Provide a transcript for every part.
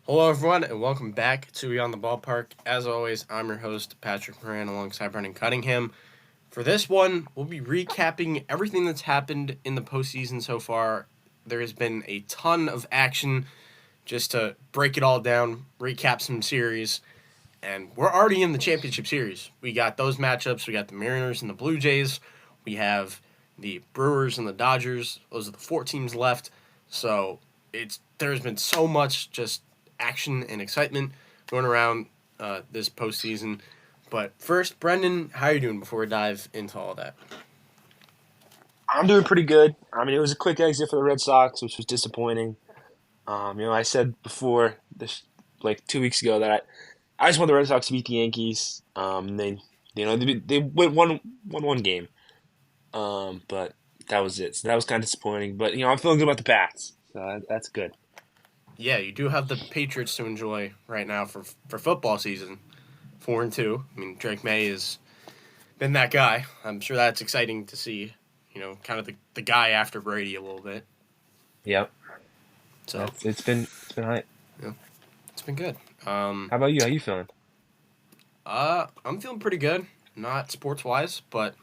Hello, everyone, and welcome back to Beyond the Ballpark. As always, I'm your host, Patrick Moran, alongside Brendan Cunningham. For this one, we'll be recapping everything that's happened in the postseason so far. There has been a ton of action just to break it all down, recap some series, and we're already in the championship series. We got those matchups. We got the Mariners and the Blue Jays. We have the Brewers and the Dodgers. Those are the four teams left. So there's been so much just action and excitement going around this postseason. But first, Brendan, how are you doing before we dive into all that? I'm doing pretty good. I mean, it was a quick exit for the Red Sox, which was disappointing. I said before this, like 2 weeks ago, that I just want the Red Sox to beat the Yankees. They went one game, but that was it. So that was kind of disappointing. But I'm feeling good about the Pats, so that's good. Yeah, you do have the Patriots to enjoy right now for football season. 4-2. I mean, Drake May has been that guy. I'm sure that's exciting to see. Kind of the guy after Brady a little bit. Yep, So, it's been high. yeah, it's been good. How about you? How you feeling? I'm feeling pretty good. Not sports wise, but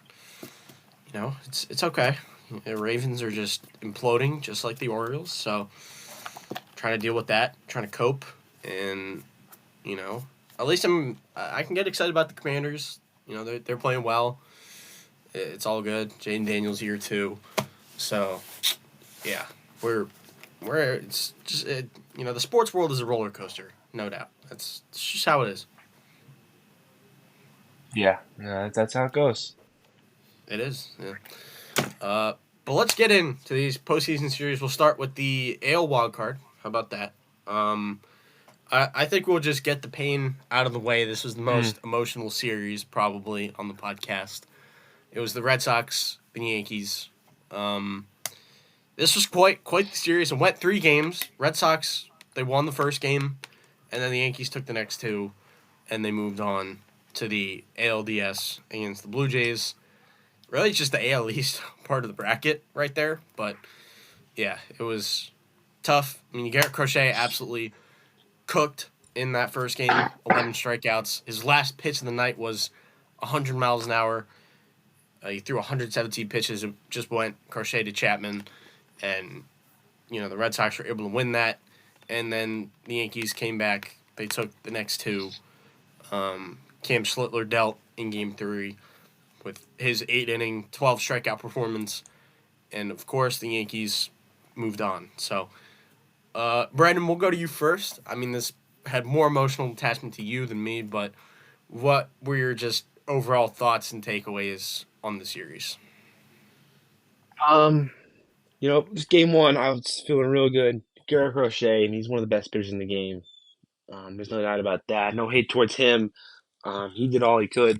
it's okay. The Ravens are just imploding, just like the Orioles. So, trying to deal with that, trying to cope, and you know, at least I can get excited about the Commanders. They're playing well. It's all good. Jaden Daniels here too. So, yeah, we're it's just the sports world is a roller coaster, no doubt. That's just how it is. Yeah, that's how it goes. It is. Yeah. But let's get into these postseason series. We'll start with the AL wild card. How about that? Um, I think we'll just get the pain out of the way. This was the Mm, most emotional series probably on the podcast. It was the Red Sox and the Yankees. Um, this was quite the series. It went 3 games. Red Sox they won the first game, and then the Yankees took the next two, and they moved on to the ALDS against the Blue Jays. Really, just the AL East part of the bracket right there. But yeah, it was tough. I mean, Garrett Crochet absolutely cooked in that first game. 11 strikeouts. His last pitch of the night was 100 miles an hour. He threw 117 pitches. It just went Crochet to Chapman, and the Red Sox were able to win that. And then the Yankees came back. They took the next two. Cam Schlittler dealt in Game 3 with his 8 inning, 12 strikeout performance, and of course the Yankees moved on. So, Brandon, we'll go to you first. I mean, this had more emotional attachment to you than me, but what were your just overall thoughts and takeaways on the series? Um, just game one, I was feeling real good. Garrett Crochet, and he's one of the best pitchers in the game. There's no doubt about that. No hate towards him. He did all he could,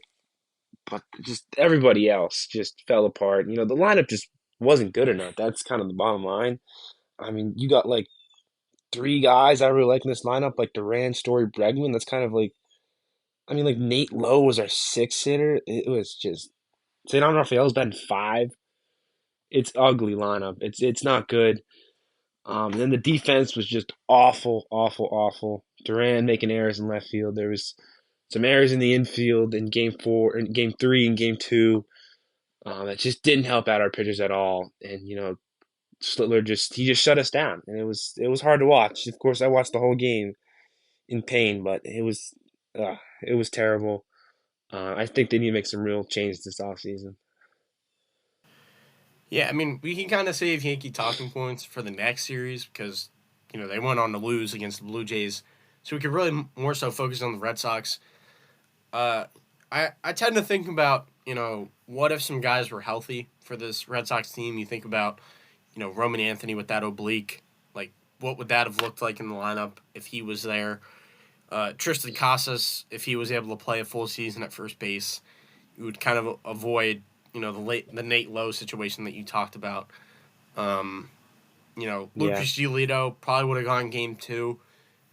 but just everybody else just fell apart. The lineup just wasn't good enough. That's kind of the bottom line. I mean, you got like three guys I really like in this lineup, like Duran, Story, Bregman. That's kind of like, I mean, like Nate Lowe was our sixth hitter. It was just St. Raphael's batting five. It's ugly lineup. It's not good. Then the defense was just awful, awful, awful. Duran making errors in left field. There was some errors in the infield in game three, and game two. That just didn't help out our pitchers at all. And Slittler just shut us down, and it was hard to watch. Of course, I watched the whole game in pain, but it was terrible. I think they need to make some real changes this offseason. Yeah, I mean, we can kind of save Yankee talking points for the next series because, they went on to lose against the Blue Jays. So we could really more so focus on the Red Sox. Uh, I tend to think about, what if some guys were healthy for this Red Sox team? You think about, Roman Anthony with that oblique. Like, what would that have looked like in the lineup if he was there? Tristan Casas, if he was able to play a full season at first base, you would kind of avoid, the Nate Lowe situation that you talked about. Um, Yeah, Lucas Giolito probably would have gone game 2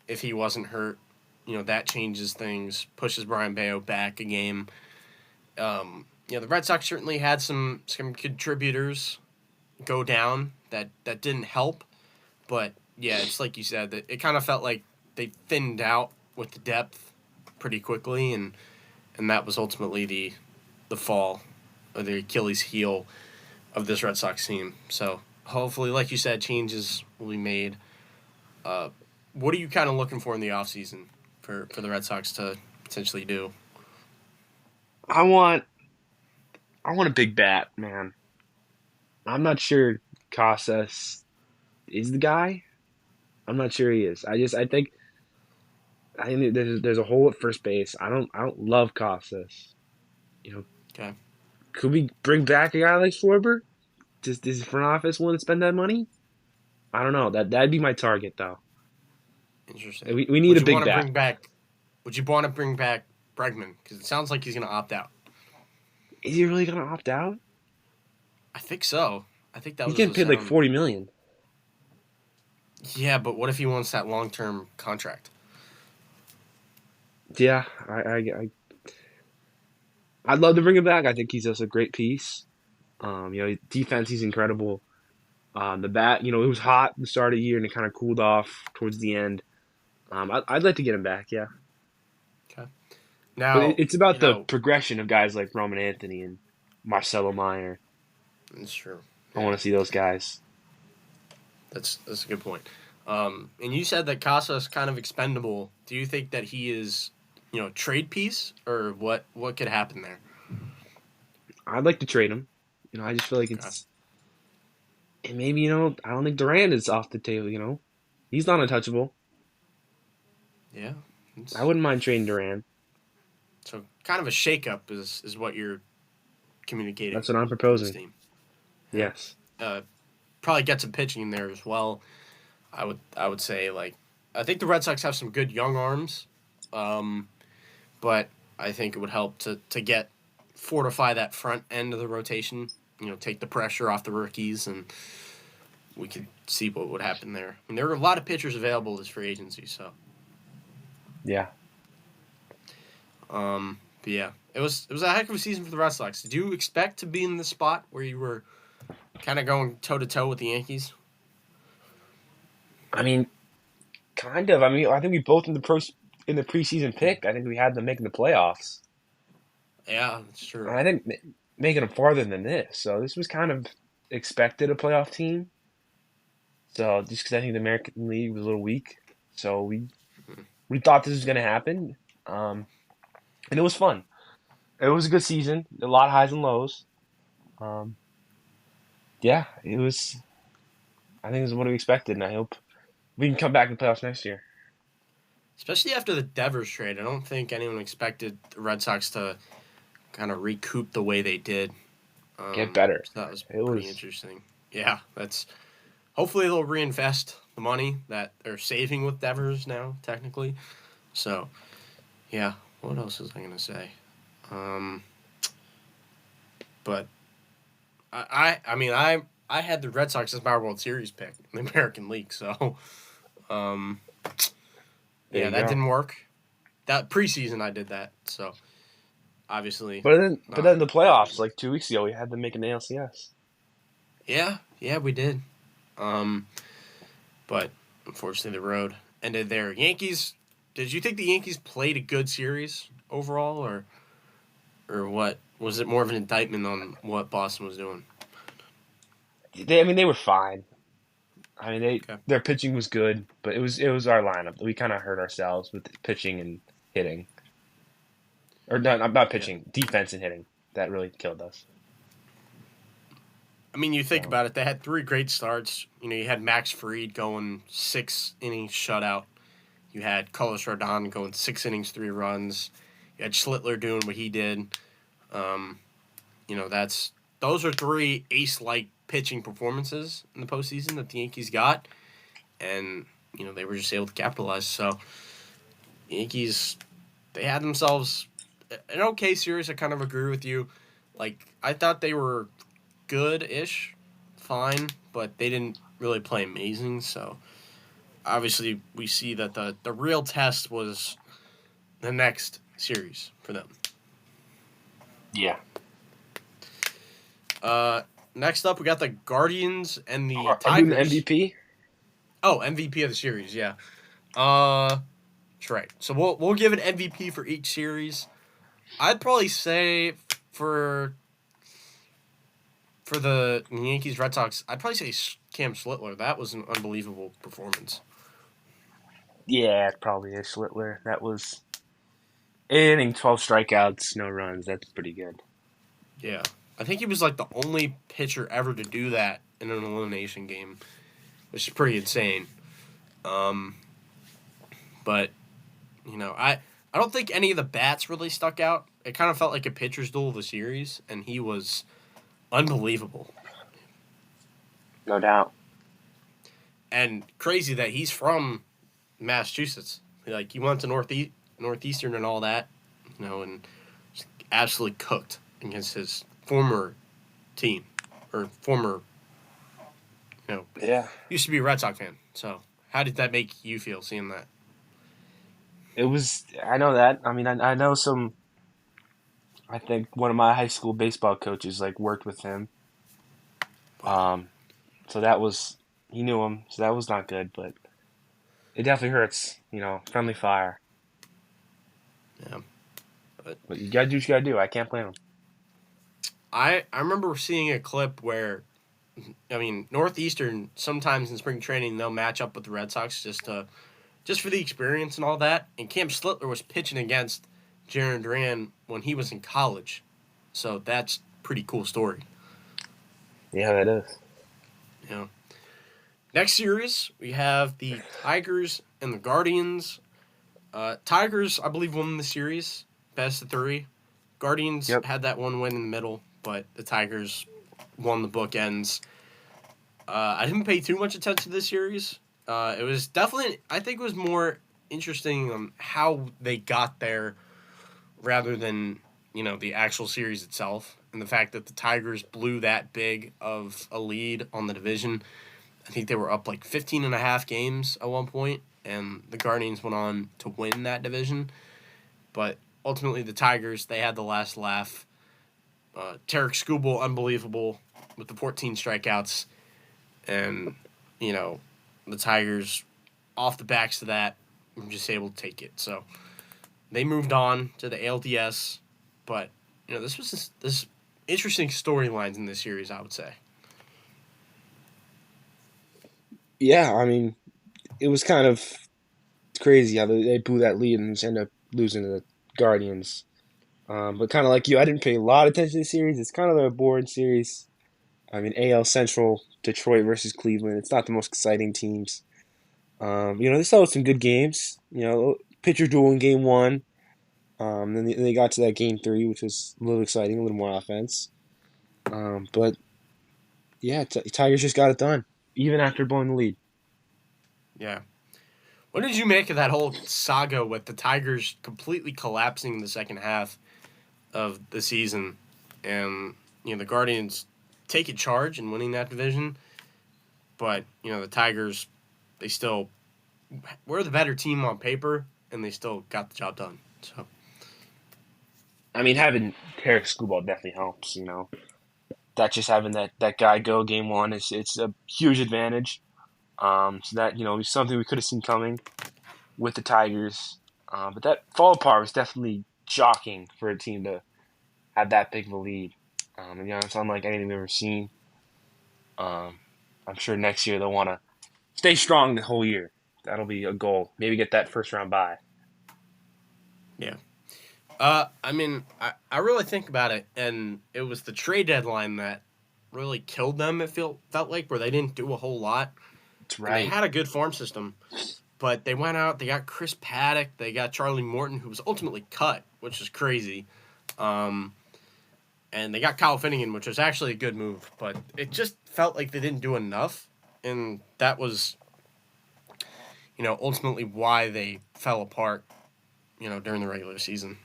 if he wasn't hurt. That changes things, pushes Brian Bayo back a game. The Red Sox certainly had some contributors go down that didn't help, but yeah, it's like you said that it kind of felt like they thinned out with the depth pretty quickly, and that was ultimately the fall or the Achilles heel of this Red Sox team. So hopefully, like you said, changes will be made. What are you kind of looking for in the offseason for the Red Sox to potentially do? I want I want a big bat, man. I'm not sure Casas is the guy. I'm not sure he is. I think there's a hole at first base. I don't love Casas. You know, Okay, could we bring back a guy like Schwarber? Does the front office want to spend that money? I don't know. That'd be my target though. interesting. We need Would a you big want to bat. bring back? Would you want to bring back Bregman? Because it sounds like he's going to opt out. Is he really gonna opt out? I think so. I think that He's was getting the paid like sound. 40 million. Yeah, but what if he wants that long term contract? Yeah, I'd love to bring him back. I think he's just a great piece. Defense he's incredible. The bat, it was hot at the start of the year and it kind of cooled off towards the end. I'd like to get him back, yeah. Okay. But Now, it's about the progression of guys like Roman Anthony and Marcelo Meyer. it's true. I Yeah, want to see those guys. that's a good point. And you said that Casa is kind of expendable. Do you think that he is, trade piece, or what could happen there? I'd like to trade him. I just feel like Okay. and maybe, I don't think Durant is off the table. He's not untouchable. Yeah. I It's, wouldn't mind trading Durant. so kind of a shakeup is what you're communicating That's what I'm for this proposing. team. Yeah. Yes. Uh, Probably get some pitching in there as well. I would say like I think the Red Sox have some good young arms, um, but I think it would help to get fortify that front end of the rotation. Take the pressure off the rookies, and we could see what would happen there. I mean, there were a lot of pitchers available this free agency, so Yeah. but yeah, it was a heck of a season for the Red Sox. Did you expect to be in the spot where you were kind of going toe to toe with the Yankees? I mean, kind of. I mean, I think we both in the preseason pick. I think we had them making the playoffs. Yeah, that's true. And I think making them farther than this. So this was kind of expected a playoff team. So just because I think the American League was a little weak, so we thought this was going to happen, and it was fun. It was a good season. A lot of highs and lows. Um, yeah, it was. I think this is what we expected, and I hope we can come back in the playoffs next year. Especially after the Devers trade, I don't think anyone expected the Red Sox to kind of recoup the way they did. Get better. So that was It pretty was. interesting. Yeah, that's hopefully they'll reinvest the money that they're saving with Devers now, technically. So yeah, what else was I gonna say? Um, but I had the Red Sox as my World Series pick in the American League, so um, There yeah, you that go. didn't work. That preseason I did that, so obviously But then not the playoffs, like 2 weeks ago, we had them making the ALCS. Yeah, we did. Um, but unfortunately, the road ended there. Yankees. Did you think the Yankees played a good series overall, or what? Was it more of an indictment on what Boston was doing? They were fine. I mean, Okay. their pitching was good, but it was our lineup. We kind of hurt ourselves with pitching and hitting, or not Yeah. pitching, defense and hitting. That really killed us. I mean, you think So about it. They had three great starts. You had Max Fried going 6 innings shutout. You had Carlos Rodon going 6 innings, 3 runs. You had Schlittler doing what he did. Um, that's those are three ace-like pitching performances in the postseason that the Yankees got, and they were just able to capitalize. So Yankees, they had themselves an okay series. I kind of agree with you. Like I thought they were good-ish, fine, but they didn't really play amazing. So obviously, we see that the real test was the next series for them. yeah, Uh, Next up, we got the Guardians and the I'm doing the Tigers. MVP. Oh, MVP of the series, yeah. That's right. So we'll give an MVP for each series. I'd probably say for for the Yankees Red Sox, I'd probably say Cam Schlittler. That was an unbelievable performance. Yeah, it probably is Schlittler. That was 8 innings, 12 strikeouts, no runs. That's pretty good. Yeah, I think he was like the only pitcher ever to do that in an elimination game, which is pretty insane. Um, but I don't think any of the bats really stuck out. It kind of felt like a pitcher's duel of the series, and he was unbelievable. No doubt. And crazy that he's from Massachusetts. Like he went to Northeastern and all that, and just absolutely cooked against his former team or former, Yeah. used to be a Red Sox fan. So how did that make you feel seeing that? It was, I know that. I mean, I know some, I think one of my high school baseball coaches like worked with him. Wow. Um, so that was, he knew him, so that was not good, but it definitely hurts, friendly fire. Yeah. But But you gotta do what you gotta do. I can't blame him. I remember seeing a clip where Northeastern sometimes in spring training they'll match up with the Red Sox just for the experience and all that. And Cam Schlittler was pitching against Jaron Duran when he was in college, so that's pretty cool story. Yeah, that is. You know. Next series we have the Tigers and the Guardians. Tigers, I believe, won the series, best of three. Guardians Yep. had that one win in the middle, but the Tigers won the bookends. I didn't pay too much attention to this series. It was definitely, I think, it was more interesting on how they got there rather than the actual series itself, and the fact that the Tigers blew that big of a lead on the division. I think they were up like 15 and a half games at one point, and the Guardians went on to win that division. But ultimately, the Tigers, they had the last laugh. Tarek Skubal, unbelievable with the 14 strikeouts. And, you know, the Tigers, off the backs of that, were just able to take it. So they moved on to the ALDS. But, this was this interesting storylines in this series, I would say. Yeah, I mean, it was kind of crazy how they blew that lead and just ended up losing to the Guardians. But kind of like you, I didn't pay a lot of attention to the series. It's kind of a boring series. I mean, AL Central, Detroit versus Cleveland. It's not the most exciting teams. They still had some good games. Pitcher duel in game one. Then they got to that game three, which was a little exciting, a little more offense. But yeah, Tigers just got it done, even after blowing the lead. Yeah. What did you make of that whole saga with the Tigers completely collapsing in the second half of the season and, the Guardians taking charge and winning that division? But, the Tigers, they still were the better team on paper and they still got the job done. So, I mean, having Tarek Skubal definitely helps. That just having that guy go game one is it's a huge advantage. So that was something we could have seen coming with the Tigers. But that fall apart was definitely shocking for a team to have that big of a lead. And it's unlike anything we've ever seen. Um, I'm sure next year they'll want to stay strong the whole year. That'll be a goal. Maybe get that first round bye. yeah. I really think about it, and it was the trade deadline that really killed them, it felt like, where they didn't do a whole lot. That's And they right. had a good farm system, but they went out, they got Chris Paddock, they got Charlie Morton, who was ultimately cut, which is crazy. Um, and they got Kyle Finnegan, which was actually a good move, but it just felt like they didn't do enough, and that was, ultimately why they fell apart, during the regular season.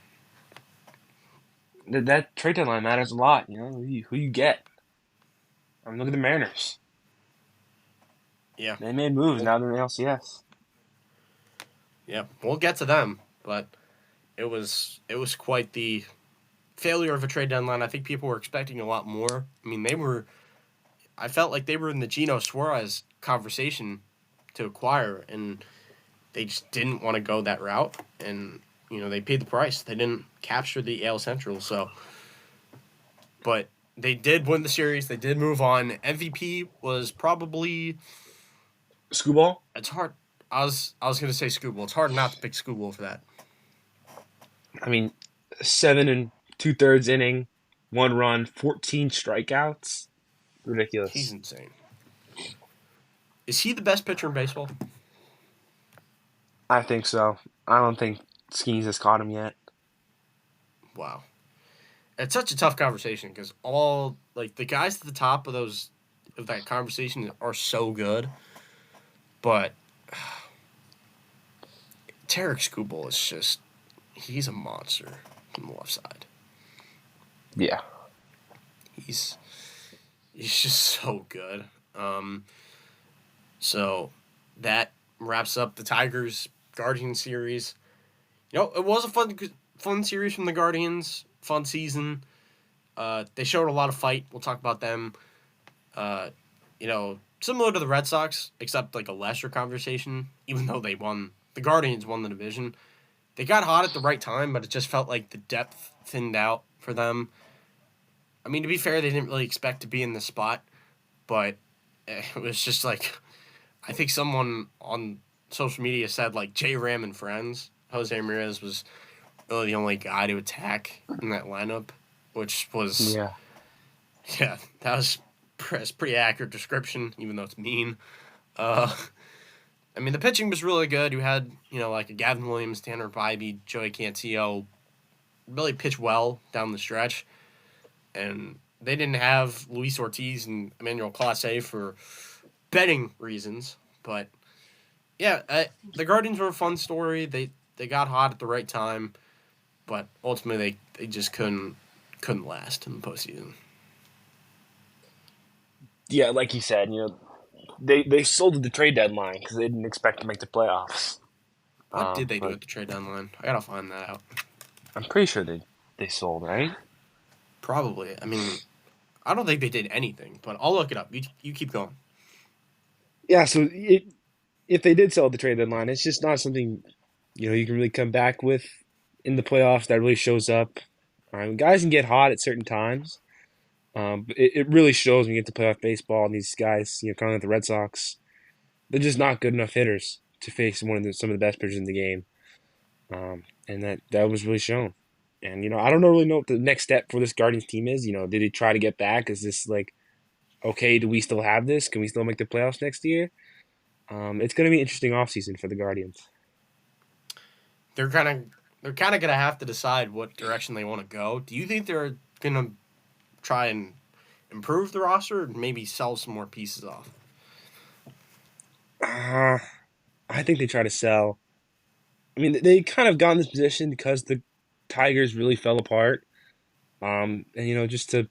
That trade deadline matters a lot. Who you get. I mean, look at the Mariners. Yeah, They made moves. we'll, Now they're in the LCS. yeah, we'll get to them, but it was quite the failure of a trade deadline. I think people were expecting a lot more. I mean, I felt like they were in the Geno Suarez conversation to acquire, and they just didn't want to go that route, and they paid the price. They didn't capture the AL Central, so. But they did win the series. They did move on. MVP was probably. Screwball? It's hard. I was gonna say Scooball. It's hard not to pick Scooball for that. I mean, 7 2/3 inning, 1 run, 14 strikeouts. He's Ridiculous. insane. Is he the best pitcher in baseball? I think so. I don't think Skeens has caught him yet. Wow. It's such a tough conversation because all like the guys at the top of that conversation are so good, but Tarek Skubal is just he's a monster from the left side. Yeah. He's he's just so good. Um, so that wraps up the Tigers Guardians series. It was a fun series from the Guardians. Fun season. They showed a lot of fight. We'll talk about them. Uh, similar to the Red Sox, except like a lesser conversation. Even though the Guardians won the division. They got hot at the right time, but it just felt like the depth thinned out for them. I mean, to be fair, they didn't really expect to be in the spot, but it was just like I think someone on social media said like J Ram and friends. Jose Ramirez was really the only guy to attack in that lineup, which was Yeah. yeah, that was a pretty accurate description, even though it's mean. Uh, I mean, the pitching was really good. You had like a Gavin Williams, Tanner Bybee, Joey Cantillo really pitch well down the stretch, and they didn't have Luis Ortiz and Emmanuel Clase for betting reasons, but yeah, the Guardians were a fun story. They got hot at the right time, but ultimately they just couldn't last in the postseason. Yeah, like you said, they sold at the trade deadline because they didn't expect to make the playoffs. What did they do But at the trade deadline? I gotta find that out. I'm pretty sure they sold, right? Probably. I mean, I don't think they did anything, but I'll look it up. You keep going. Yeah, so if they did sell at the trade deadline, it's just not something you can really come back with in the playoffs that really shows up. Guys can get hot at certain times. But it really shows when you get to playoff baseball and these guys, kind of like the Red Sox, they're just not good enough hitters to face some of the best pitchers in the game. And that was really shown. And I don't really know what the next step for this Guardians team is. Did he try to get back? Is this like, okay, do we still have this? Can we still make the playoffs next year? It's going to be an interesting offseason for the Guardians. They're kind of gonna have to decide what direction they want to go. Do you think they're gonna try and improve the roster, or maybe sell some more pieces off? Uh, I think they try to sell. I mean, they kind of got in this position because the Tigers really fell apart. And just to,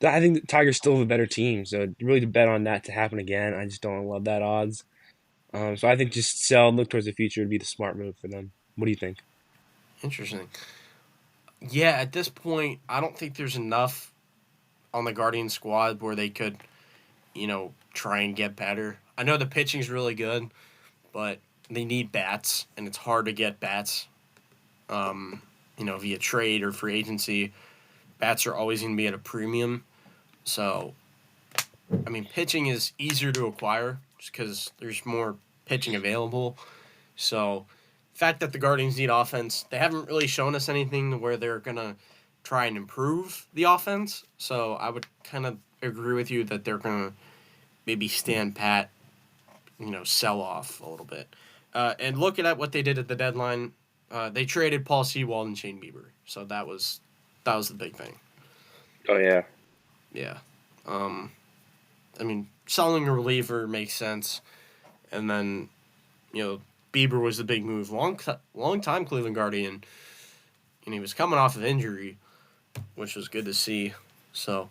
I think the Tigers still have a better team. So really to bet on that to happen again, I just don't love that odds. So I think just sell and look towards the future would be the smart move for them. What do you think? Interesting. Yeah, at this point, I don't think there's enough on the Guardian squad where they could, try and get better. I know the pitching's really good, but they need bats, and it's hard to get bats. Via trade or free agency, bats are always going to be at a premium. So, I mean, pitching is easier to acquire just because there's more pitching available. So, the fact that the Guardians need offense, they haven't really shown us anything where they're going to try and improve the offense. So, I would kind of agree with you that they're going to maybe stand pat, sell off a little bit. And looking at what they did at the deadline, they traded Paul Sewald and Shane Bieber. So, that was the big thing. Oh yeah. Yeah. I mean, selling a reliever makes sense. And then, Bieber was the big move. Long time Cleveland Guardian. And he was coming off of injury, which was good to see. So,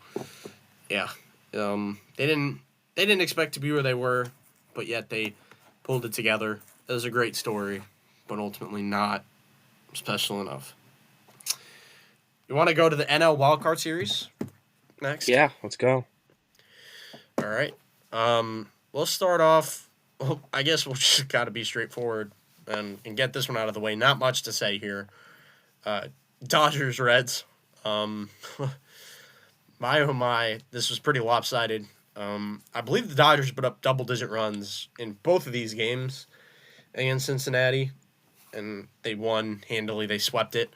yeah. They didn't expect to be where they were, but yet they pulled it together. It was a great story, but ultimately not special enough. You want to go to the NL Wildcard Series next? Yeah, let's go. All right. We'll start off. Well, I guess we'll just got to be straightforward and get this one out of the way. Not much to say here. Uh, Dodgers Reds. Um, my oh my, this was pretty lopsided. I believe the Dodgers put up double digit runs in both of these games against Cincinnati, and they won handily. They swept it,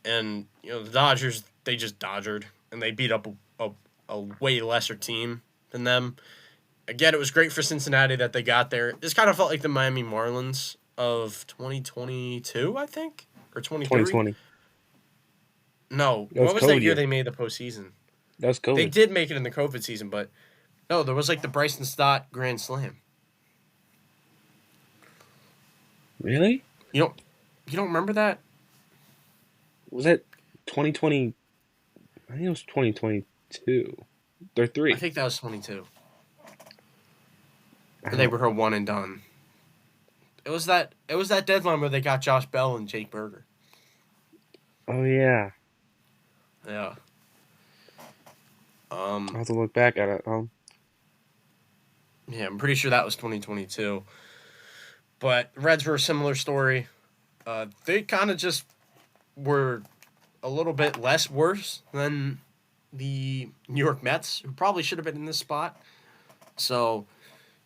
and the Dodgers they just dodgered and they beat up a way lesser team than them. Again, it was great for Cincinnati that they got there. This kind of felt like the Miami Marlins of 2022, I think, or 23. 2020. No, That was what was that COVID year year. they made the postseason? That was They COVID. did make it in the COVID season, but no, there was like the Bryson Stott Grand Slam. Really? You don't you don't remember that? Was that 2020? I think it was 2022. They're I three. think that was 22. I They don't. were her one and done. It was that deadline where they got Josh Bell and Jake Berger. Oh yeah. Yeah. I'll Um. have to look back at it. Yeah, I'm pretty sure that was 2022. But Reds were a similar story. They kind of just were a little bit less worse than the New York Mets, who probably should have been in this spot. So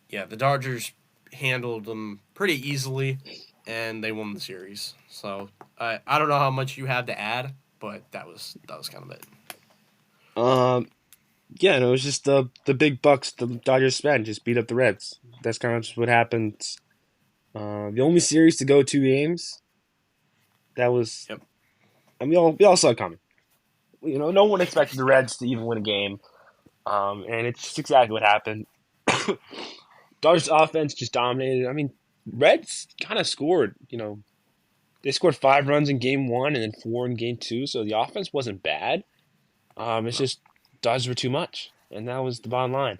yeah, the Dodgers handled them pretty easily, and they won the series. So I don't know how much you have to add, but that was kind of it. Um. Yeah, no, it was just the big bucks the Dodgers spent just beat up the Reds. That's kind of just what happened. The only series to go 2 games. That was. Yep. I mean, we all saw it coming. No one expected the Reds to even win a game. And it's just exactly what happened. Dodgers offense just dominated. I mean, Reds kind of scored. They scored 5 runs in game one and then 4 in game two, so the offense wasn't bad. It's No. just Dodgers were too much, and that was the bottom line.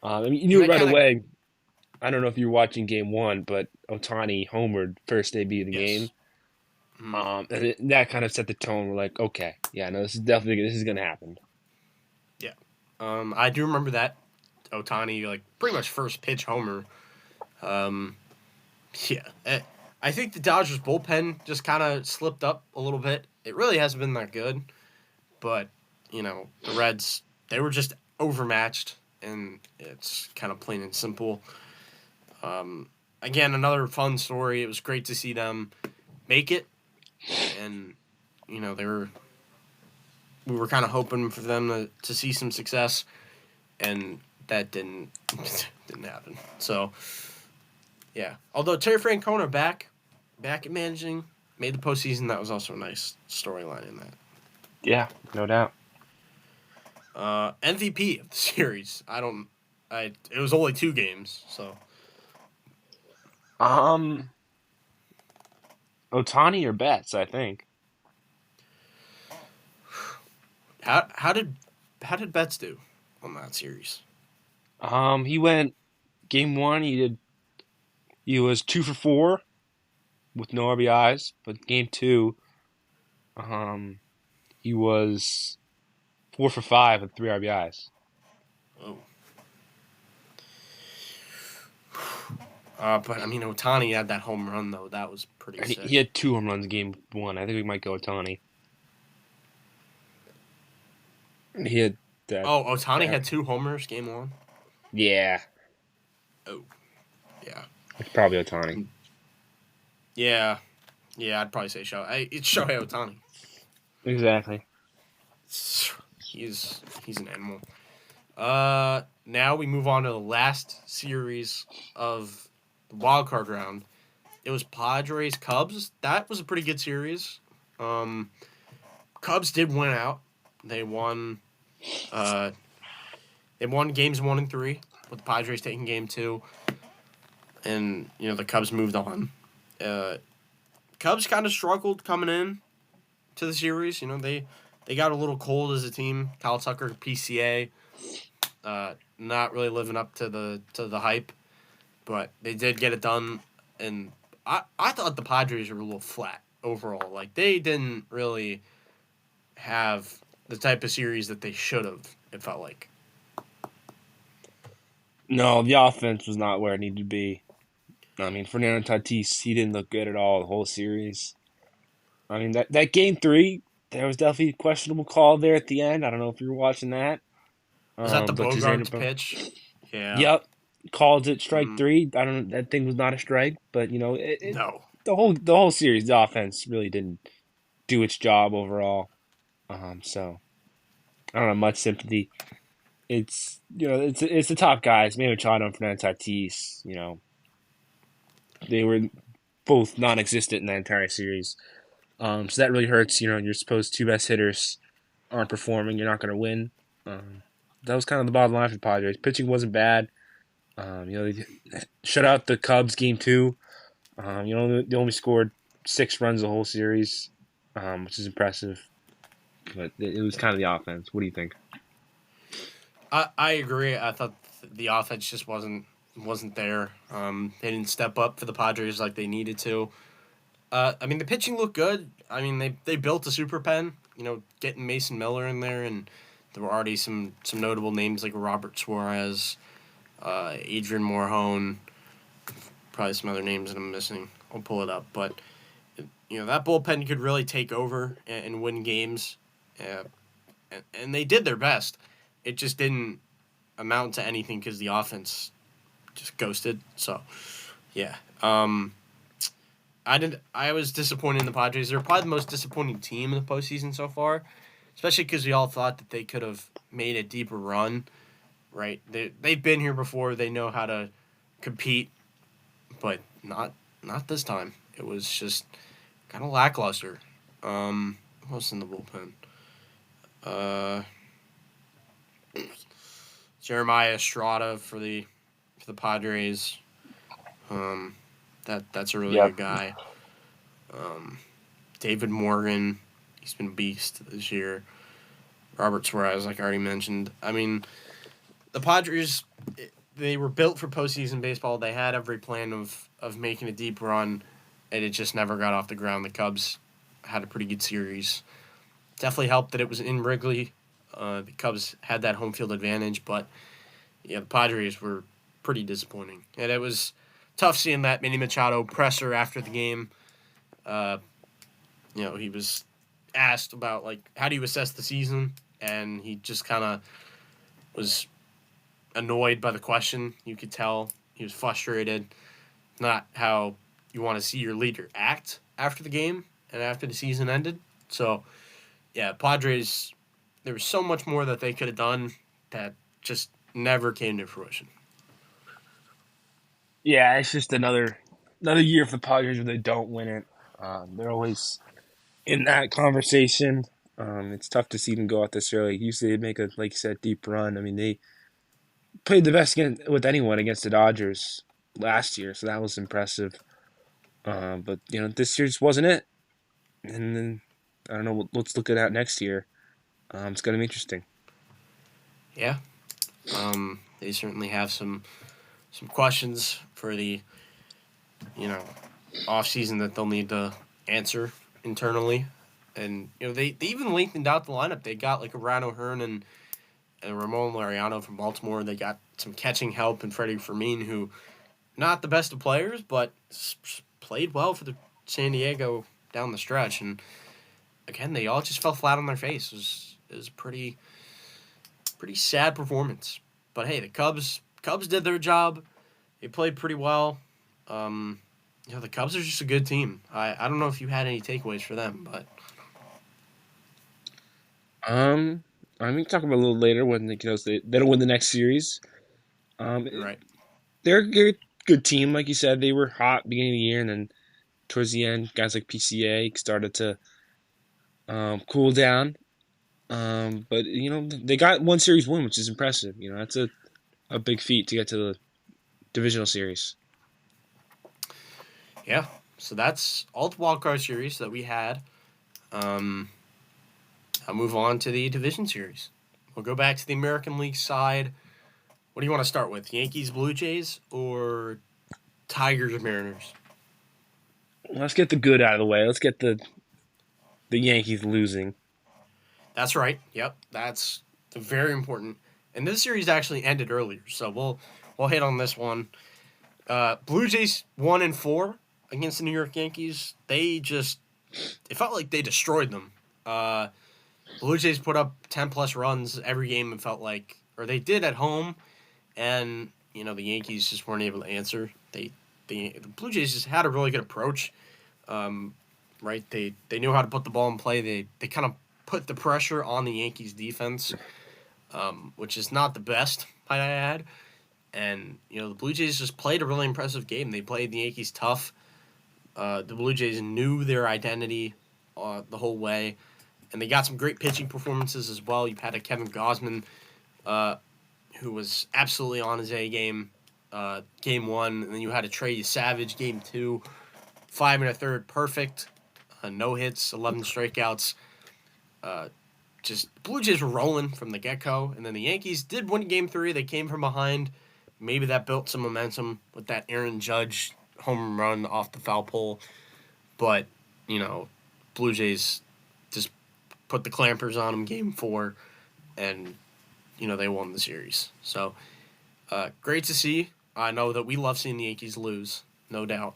I mean, you knew And it that right kind of away. I don't know if you were watching game one, but Otani homered first debut of the game. yes. Mm, That kind of set the tone. We're like, okay, yeah, no, this is gonna happen. yeah. I do remember that Otani like pretty much first pitch homer. Um, yeah. I think the Dodgers bullpen just kind of slipped up a little bit. It really hasn't been that good, but the Reds they were just overmatched, and it's kind of plain and simple. Um, Again, another fun story. It was great to see them make it, and they were we were kind of hoping for them to see some success, and that didn't didn't happen. So yeah, although Terry Francona back at managing, made the postseason. That was also a nice storyline in that. Yeah, no doubt. MVP of the series. I don't. I It was only 2 games, so Um, Otani or Betts, I think. how did Betts do on that series? He went game one. He was 2 for 4 with no RBIs, but game two, um, he was 4 for 5 with 3 RBIs. Oh, but I mean Otani had that home run though. That was pretty He sick. had 2 home runs game one. I think we might go Otani. He had that. Oh, Otani that had 2 homers game one. yeah, Oh, yeah, it's probably Otani. yeah, yeah. I'd probably say It's Shohei Otani. Exactly. He's an animal. Now we move on to the last series of the wild card round. It was Padres Cubs. That was a pretty good series. Um, Cubs did win out. They won. Uh, they won games 1 and 3, with the Padres taking game 2, and the Cubs moved on. Uh, Cubs kind of struggled coming in to the series. They got a little cold as a team. Kyle Tucker, PCA, not really living up to the hype, but they did get it done. And I thought the Padres were a little flat overall. Like they didn't really have the type of series that they should have. It felt like. No, the offense was not where it needed to be. I mean, Fernando Tatis, he didn't look good at all the whole series. I mean, that game three, there was definitely a questionable call there at the end. I don't know if you were watching that. Was that the But to Bogarts pitch? Yeah. yep, called it strike Mm, three. I don't. That thing was not a strike, but no. the whole series, the offense really didn't do its job overall. So I don't have much sympathy. It's the top guys, Manny Machado and Fernando Tatis. They were both non-existent in that entire series. So that really hurts. You're supposed two best hitters aren't performing. You're not going to win. That was kind of the bottom line for the Padres. Pitching wasn't bad. They shut out the Cubs game two. They only scored 6 runs the whole series, which is impressive. But it was kind of the offense. What do you think? I agree. I thought the offense just wasn't there. They didn't step up for the Padres like they needed to. I mean, the pitching looked good. I mean, they built a super pen. Getting Mason Miller in there, and there were already some notable names like Robert Suarez, Adrian Morhone, probably some other names that I'm missing. I'll pull it up, but that bullpen could really take over and win games, and they did their best. It just didn't amount to anything because the offense just ghosted. So, yeah. I was disappointed in the Padres. They're probably the most disappointing team in the postseason so far, especially because we all thought that they could have made a deeper run. Right? They've been here before. They know how to compete, but not this time. It was just kind of lackluster. What was in the bullpen? Uh, Jeremiah Estrada for the Padres. Um, that's a really Yep. good guy. Um, David Morgan, he's been a beast this year. Robert Suarez, like I already mentioned. I mean, the Padres, they were built for postseason baseball. They had every plan of making a deep run, and it just never got off the ground. The Cubs had a pretty good series. Definitely helped that it was in Wrigley. The Cubs had that home field advantage, but yeah, the Padres were pretty disappointing, and it was tough seeing that Manny Machado presser after the game. Uh, he was asked about like how do you assess the season, and he just kind of was annoyed by the question. You could tell he was frustrated. Not how you want to see your leader act after the game and after the season ended. So yeah, Padres. There was so much more that they could have done that just never came to fruition. Yeah, it's just another year for the Padres where they don't win it. They're always in that conversation. It's tough to see them go out this early. Usually they make a, like you said, deep run. I mean, they played the best with anyone against the Dodgers last year, so that was impressive. But this year just wasn't it. And then I don't know. Let's look at next year. It's gonna be interesting. Yeah, they certainly have some questions for the you know off season that they'll need to answer internally. And they even lengthened out the lineup. They got like a Ryan O'Hearn and Ramon Laureano from Baltimore. They got some catching help in Freddie Fermin, who not the best of players, but played well for the San Diego down the stretch. And again, they all just fell flat on their face. It was a pretty sad performance. But hey, the Cubs did their job. They played pretty well. Um, the Cubs are just a good team. I don't know if you had any takeaways for them, but Um, I mean, talk about a little later when they don't win the next series. Um, you're right. they're a good team, like you said. They were hot beginning of the year, and then towards the end, guys like PCA started to cool down. But they got one series win, which is impressive. That's a big feat to get to the divisional series. Yeah. So that's all the wild card series that we had. Um, I'll move on to the division series. We'll go back to the American League side. What do you want to start with? Yankees, Blue Jays, or Tigers, Mariners? Let's get the good out of the way. Let's get the Yankees losing. That's right. Yep, that's very important. And this series actually ended earlier, so we'll we'll hit on this one. Blue Jays 1-4 against the New York Yankees. It felt like they destroyed them. Blue Jays put up 10 plus runs every game. It felt like, or they did at home, and the Yankees just weren't able to answer. The Blue Jays just had a really good approach. Right, they knew how to put the ball in play. They kind of put the pressure on the Yankees defense, which is not the best, might I add. And the Blue Jays just played a really impressive game. They played the Yankees tough. The Blue Jays knew their identity the whole way, and they got some great pitching performances as well. You've had a Kevin Gausman, who was absolutely on his A game, game one, and then you had a Trey Savage, game two, 5 1/3, perfect, no hits, 11 strikeouts. Just Blue Jays were rolling from the get go, and then the Yankees did win game three. They came from behind. Maybe that built some momentum with that Aaron Judge home run off the foul pole. But, Blue Jays just put the clampers on them game four, and, they won the series. So, great to see. I know that we love seeing the Yankees lose, no doubt.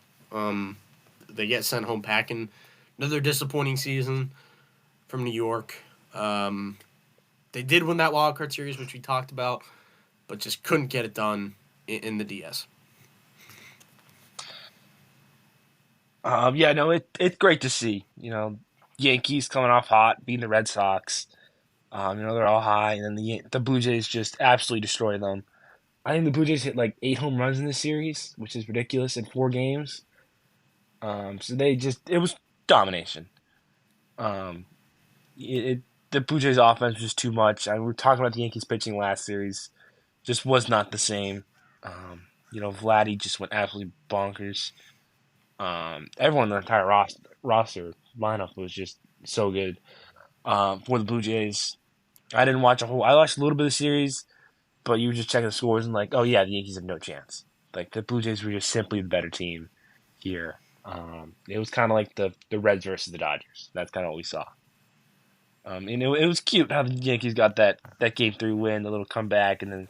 They get sent home packing. Another disappointing season from New York. They did win that wild card series, which we talked about, but just couldn't get it done in the DS. Yeah, no, it's great to see. Yankees coming off hot, beating the Red Sox. They're all high, and then the Blue Jays just absolutely destroy them. I think the Blue Jays hit like 8 home runs in this series, which is ridiculous in 4 games. So it was domination. Um, the Blue Jays offense was just too much. We were talking about the Yankees pitching last series, just was not the same. Vladdy just went absolutely bonkers. Everyone in the entire roster lineup was just so good. For the Blue Jays, I didn't watch a whole. I watched a little bit of the series, but you were just checking the scores and like, oh yeah, the Yankees have no chance. Like the Blue Jays were just simply the better team here. It was kind of like the Reds versus the Dodgers. That's kind of what we saw. And it was cute how the Yankees got that game three win, the little comeback, and then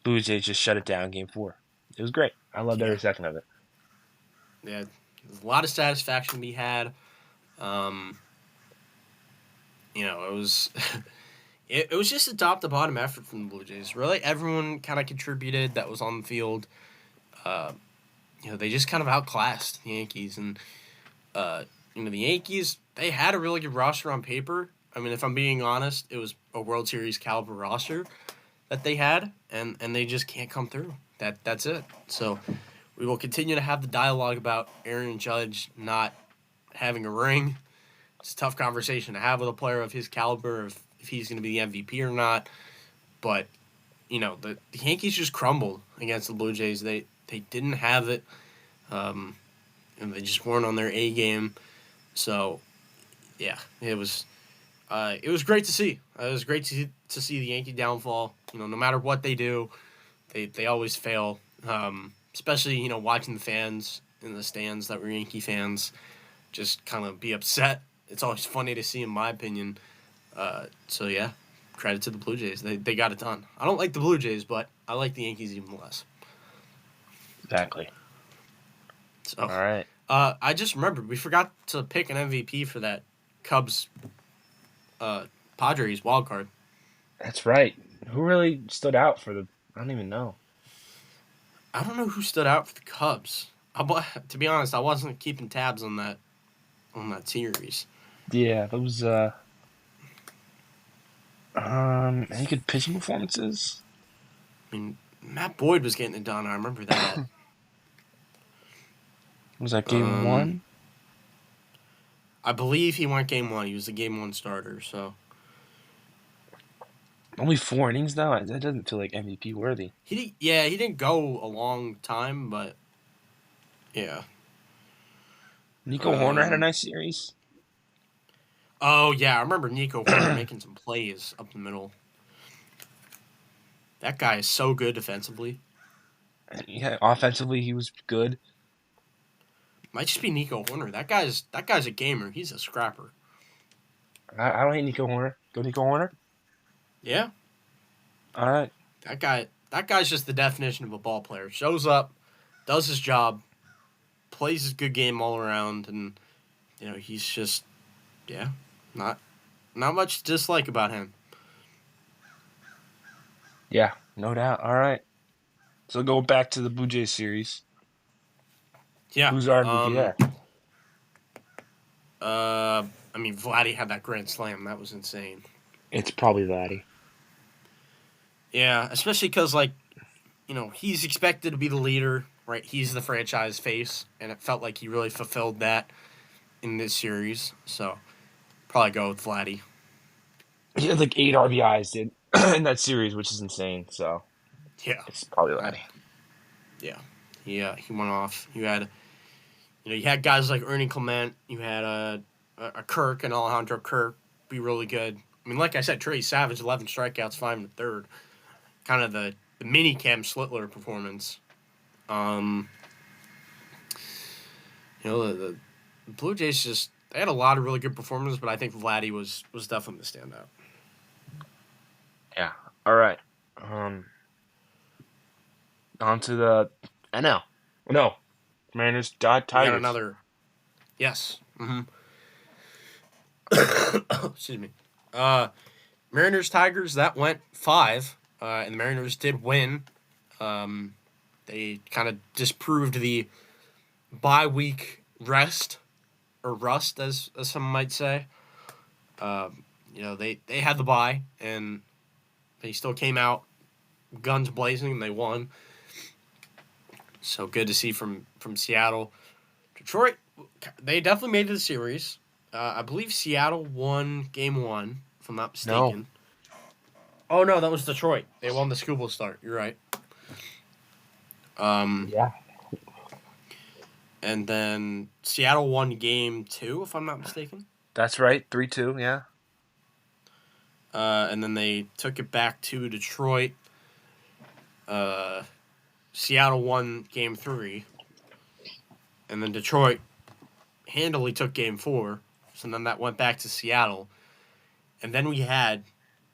Blue Jays just shut it down game four. It was great. I loved every second of it. Yeah, there's a lot of satisfaction to be had. It was it was just a top to bottom effort from the Blue Jays. Really, everyone kind of contributed that was on the field. They just kind of outclassed the Yankees, and the Yankees, they had a really good roster on paper. I mean, if I'm being honest, it was a World Series caliber roster that they had, and they just can't come through. That's it. So we will continue to have the dialogue about Aaron Judge not having a ring. It's a tough conversation to have with a player of his caliber, if he's going to be the MVP or not. But, the Yankees just crumbled against the Blue Jays. They didn't have it, and they just weren't on their A game. So, yeah, it was great to see. It was great to see the Yankee downfall. No matter what they do, they always fail. Especially, watching the fans in the stands that were Yankee fans just kind of be upset. It's always funny to see, in my opinion. So, yeah, credit to the Blue Jays. They got it done. I don't like the Blue Jays, but I like the Yankees even less. Exactly. So, all right. I just remembered, we forgot to pick an MVP for that Cubs Padres wild card. That's right. Who really stood out for the? I don't even know. I don't know who stood out for the Cubs. To be honest, I wasn't keeping tabs on that series. Yeah, those any good pitching performances? I mean, Matt Boyd was getting it done. I remember that. Was that game one? I believe he went game one. He was the game one starter. So only 4 innings though. That doesn't feel like MVP worthy. He didn't go a long time, but yeah. Nico Horner had a nice series. Oh yeah, I remember Nico Horner making some plays up the middle. That guy is so good defensively. Yeah, offensively he was good. Might just be Nico Horner. That guy's a gamer. He's a scrapper. I don't hate Nico Horner. Go Nico Horner. Yeah. All right. That that guy's just the definition of a ball player. Shows up, does his job, plays his good game all around, and he's just yeah, not not much to dislike about him. Yeah, no doubt. All right. So go back to the Blue Jays series. Yeah. Who's our MVP there? I mean, Vladdy had that grand slam. That was insane. It's probably Vladdy. Yeah, especially because he's expected to be the leader, right? He's the franchise face, and it felt like he really fulfilled that in this series. So probably go with Vladdy. He had like 8 RBIs in that series, which is insane. So Yeah, it's probably I, Vladdy. yeah, he went off. You had guys like Ernie Clement. You had a Kirk and Alejandro Kirk be really good. I mean, like I said, Trey Savage, 11 strikeouts, 5 in the third. Kind of the mini Cam Slittler performance. Um, the Blue Jays they had a lot of really good performances, but I think Vladdy was definitely the standout. Yeah. All right. On to the NL. No, Mariners, We got Tigers. another. Yes. Mm-hmm. Excuse me. Mariners Tigers, that went 5, and the Mariners did win. They kind of disproved the bye week rest or rust, as some might say. They had the bye and they still came out guns blazing and they won. So good to see from Seattle. Detroit, they definitely made it to the series. I believe Seattle won Game 1, if I'm not No. mistaken. Oh no, that was Detroit. They won the scuba start. You're right. Yeah. And then Seattle won Game 2, if I'm not mistaken. That's right. 3-2. Yeah. And then they took it back to Detroit. Seattle won Game 3. And then Detroit handily took Game 4. So then that went back to Seattle. And then we had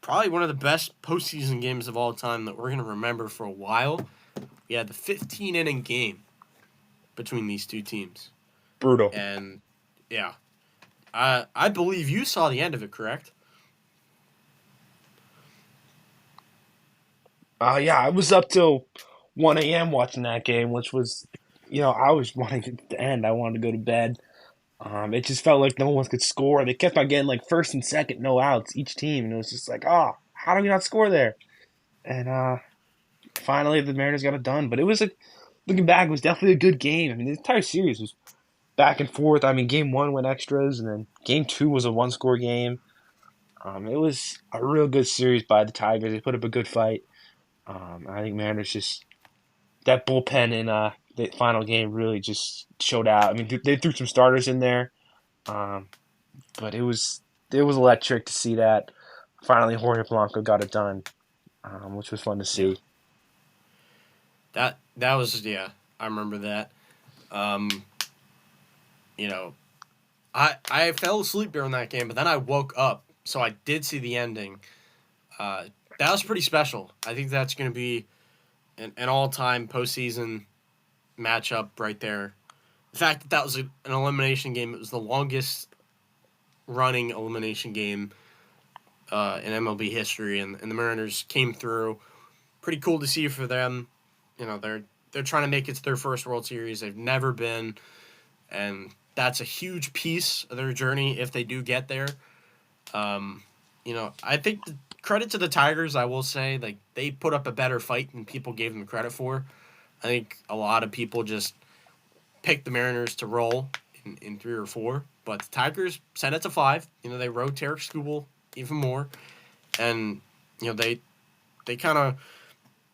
probably one of the best postseason games of all time that we're going to remember for a while. We had the 15-inning game between these two teams. Brutal. And, yeah. I believe you saw the end of it, correct? Yeah, I was up till 1 a.m. watching that game, which was, I was wanting it to end. I wanted to go to bed. It just felt like no one could score. They kept on getting like first and second, no outs each team, and it was just like, oh, how do we not score there? And finally, the Mariners got it done. But it was looking back, it was definitely a good game. I mean, the entire series was back and forth. I mean, game 1 went extras, and then game 2 was a one-score game. It was a real good series by the Tigers. They put up a good fight. I think Mariners just that bullpen in the final game really just showed out. I mean, they threw some starters in there, um, but it was electric to see that. Finally, Jorge Polanco got it done, which was fun to Yeah. see. That was, yeah, I remember that. Um, you know, I fell asleep during that game, but then I woke up, so I did see the ending. Uh, that was pretty special. I think that's going to be an all-time postseason matchup right there. The fact that that was an elimination game, it was the longest running elimination game in MLB history, and the Mariners came through. Pretty cool to see for them. They're trying to make it to their first World Series. They've never been, and that's a huge piece of their journey if they do get there. I think credit to the Tigers, I will say, like they put up a better fight than people gave them credit for. I think a lot of people just picked the Mariners to roll in 3 or 4, but the Tigers sent it to 5. They rode Tarek Skubal even more, and they kind of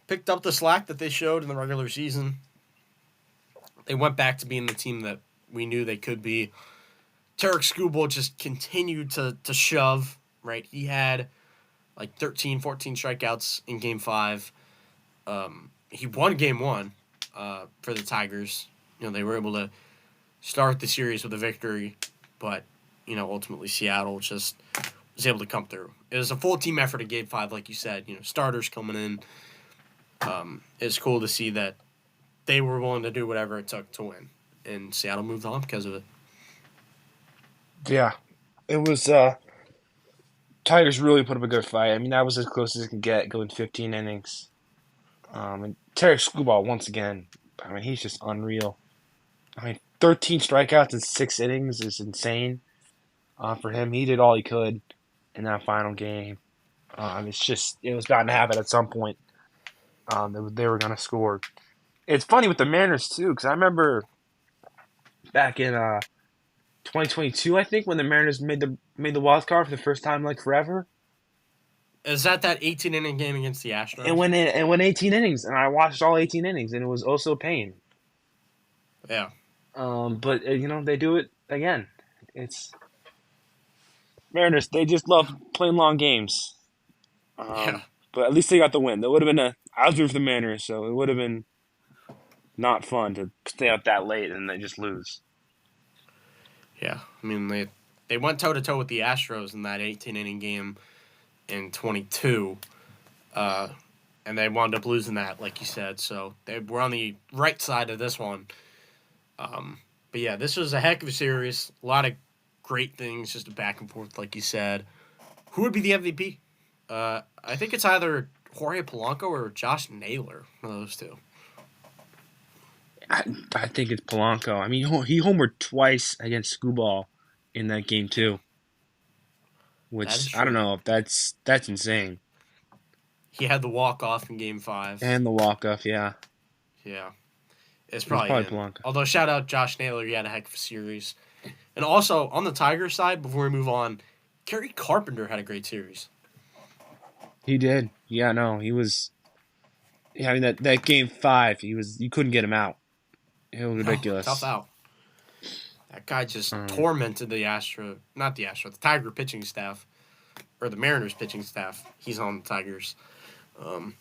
picked up the slack that they showed in the regular season. They went back to being the team that we knew they could be. Tarek Skubal just continued to shove, right? He had like 13, 14 strikeouts in Game 5. He won Game 1 for the Tigers. They were able to start the series with a victory, but, ultimately Seattle just was able to come through. It was a full team effort in Game 5, like you said. Starters coming in. It's cool to see that they were willing to do whatever it took to win, and Seattle moved on because of it. Yeah, it was. Tigers really put up a good fight. I mean, that was as close as it could get, going 15 innings. And Terry Screwball once again. I mean, he's just unreal. I mean, 13 strikeouts in 6 innings is insane. For him, he did all he could in that final game. It's just it was bound to happen at some point. They were going to score. It's funny with the Mariners too, because I remember back in 2022, I think, when the Mariners made the wild card for the first time like forever. Is that 18 inning game against the It Astros? went 18 innings, and I watched all 18 innings, and it was also pain. Yeah, But they do it again. It's Mariners. They just love playing long games. yeah, But at least they got the win. That would have been I was rooting for the Mariners, so it would have been not fun to stay up that late and they just lose. yeah. I mean, they went toe to toe with the Astros in that 18 inning game in 22, uh, and they wound up losing that, like you said. So they were on the right side of this one. But yeah, this was a heck of a series. A lot of great things, just a back and forth, like you said. Who would be the MVP? I think it's either Jorge Polanco or Josh Naylor. One of those two. I, I think it's Polanco. I mean, he homered twice against Screwball in that game too, That is which I don't true. know if that's insane. He had the walk off in Game Five. And the walk off, yeah, Yeah, it's it was probably probably him. Polanco. Although shout out Josh Naylor, he had a heck of a series. And also on the Tigers side, before we move on, Kerry Carpenter had a great series. He did. Yeah, no, he was. Yeah, I mean that game 5, you couldn't get him out. It was No, tough ridiculous. out. That guy just Um, tormented not the Astro, the Tiger pitching staff, or the Mariners pitching staff. He's on the Tigers. Um,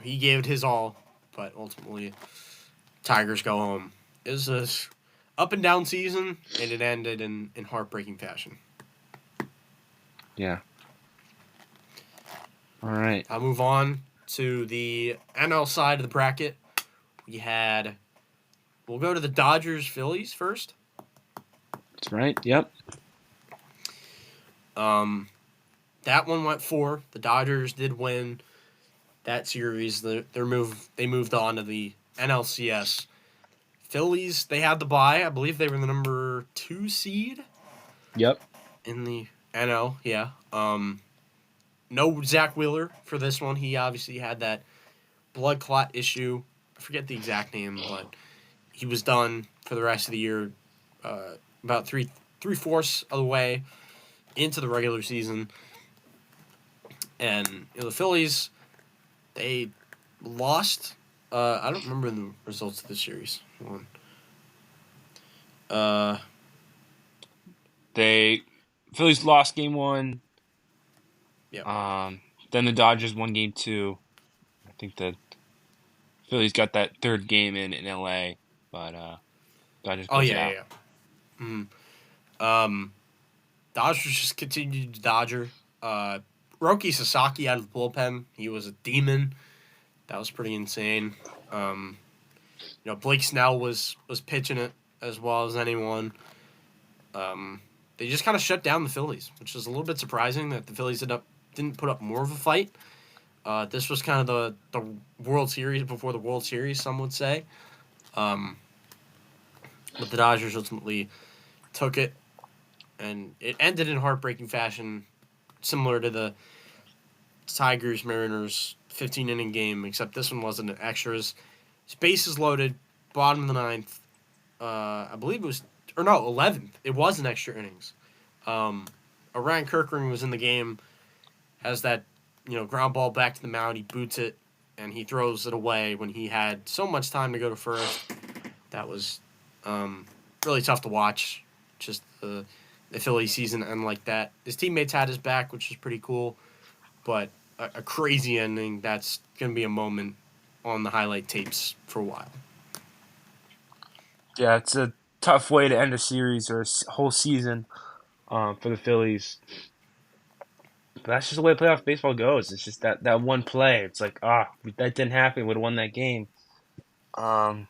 he gave it his all, but ultimately, Tigers go home. It was a up and down season, and it ended in heartbreaking fashion. yeah. All right. I'll move on to the NL side of the bracket. We had. We'll go to the Dodgers Phillies first. That's right. Yep. Um, that one went 4. The Dodgers did win that series. They moved on to the NLCS. Phillies, they had the bye. I believe they were the number 2 seed Yep. in the NL. Yeah. No Zach Wheeler for this one. He obviously had that blood clot issue. I forget the exact name, but he was done for the rest of the year. About three-fourths of the way into the regular season, and the Phillies, they lost. I don't remember the results of the series. Hold on. Uh, They Phillies lost game 1. yeah. Then the Dodgers won game 2. I think the Phillies got that third game in LA, but Dodgers Oh closed it yeah, yeah, out. yeah. Um, Dodgers just continued to Dodger. Roki Sasaki out of the bullpen. He was a demon. That was pretty insane. Um, Blake Snell was pitching it as well as anyone. They just kind of shut down the Phillies, which is a little bit surprising that the Phillies didn't put up more of a fight. This was kind of the World Series before the World Series, some would say. Um, but the Dodgers ultimately took it, and it ended in heartbreaking fashion, similar to the Tigers Mariners 15 inning game, except this one wasn't an extras. Bases loaded, bottom of the ninth. I believe it was, or no, 11th. It was an extra innings. Orion Kirkring was in the game, has that ground ball back to the mound. He boots it, and he throws it away when he had so much time to go to first. That was really tough to watch. Just the Philly season end like that. His teammates had his back, which was pretty cool, but a crazy ending. That's gonna be a moment on the highlight tapes for a while. Yeah, it's a tough way to end a series or a whole season for the Phillies. But that's just the way playoff baseball goes. It's just that one play. It's like, that didn't happen. We would have won that game. Um,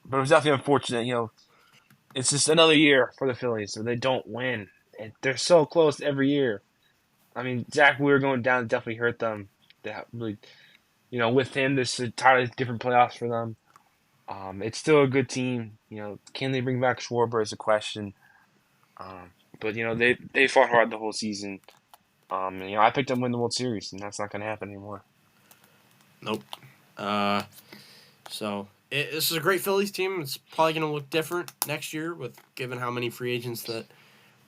but it was definitely unfortunate. It's just another year for the Phillies, so they don't win. And they're so close every year. I mean, Zach Wheeler going down definitely hurt them. That really, with him, this is entirely different playoffs for them. It's still a good team. Can they bring back Schwarber is a question. But they fought hard the whole season. I picked them to win the World Series, and that's not going to happen anymore. Nope. Uh, this is a great Phillies team. It's probably going to look different next year, with given how many free agents that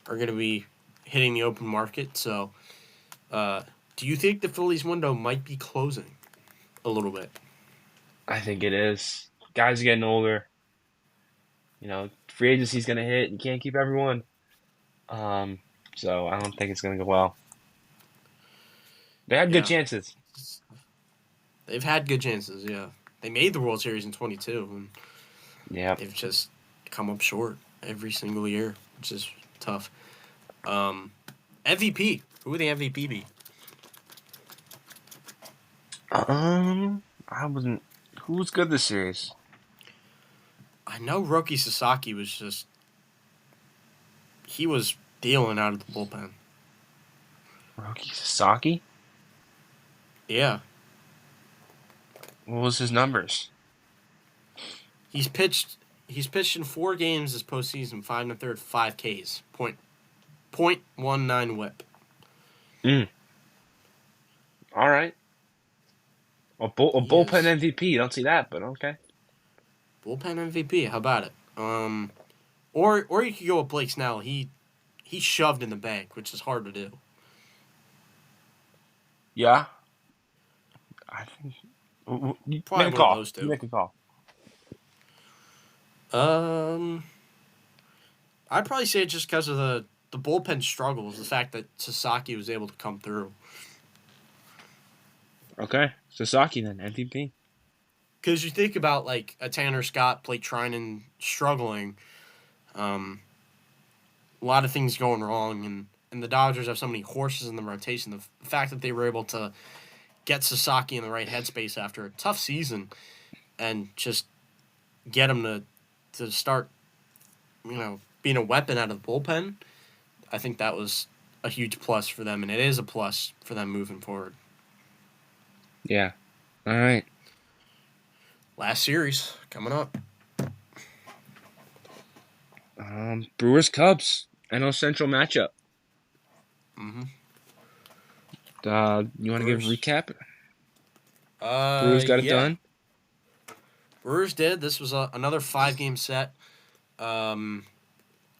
are going to be hitting the open market. So, do you think the Phillies window might be closing a little bit? I think it is. Guys are getting older. Free agency's going to hit. You can't keep everyone. Um, so I don't think it's going to go well. They had good Yeah, chances. they've had good chances. Yeah, they made the World Series in 22, and Yeah. they've just come up short every single year, which is tough. Um, MVP. Who would the MVP be? I wasn't. Who was good this series? I know Roki Sasaki was just he was dealing out of the bullpen. Roki Sasaki? Yeah, What was his numbers? he's pitched. He's pitched in 4 games this postseason, 5 1/3, 5 Ks, .19 WHIP. Mm. All right. A He bullpen is MVP. You don't see that, but okay. bullpen MVP. How about it? Or you could go with Blake Snell. He shoved in the bank, which is hard to do. Yeah. I think. You make a Probably one of call. those You two. make a call. Um, I'd probably say just because of the bullpen struggles, the fact that Sasaki was able to come through. Okay. Sasaki then MVP. Because you think about like a Tanner Scott, Blake Trinan struggling, um, a lot of things going wrong, and the Dodgers have so many horses in the rotation. The fact that they were able to get Sasaki in the right headspace after a tough season and just get him to start, being a weapon out of the bullpen, I think that was a huge plus for them, and it is a plus for them moving forward. Yeah. All right. Last series coming up. Brewers Cubs. NL Central matchup. Mm-hmm. You want to give a Brewers. recap? Brewers got it Yeah. done. Brewers did. This was another 5 game set. Um,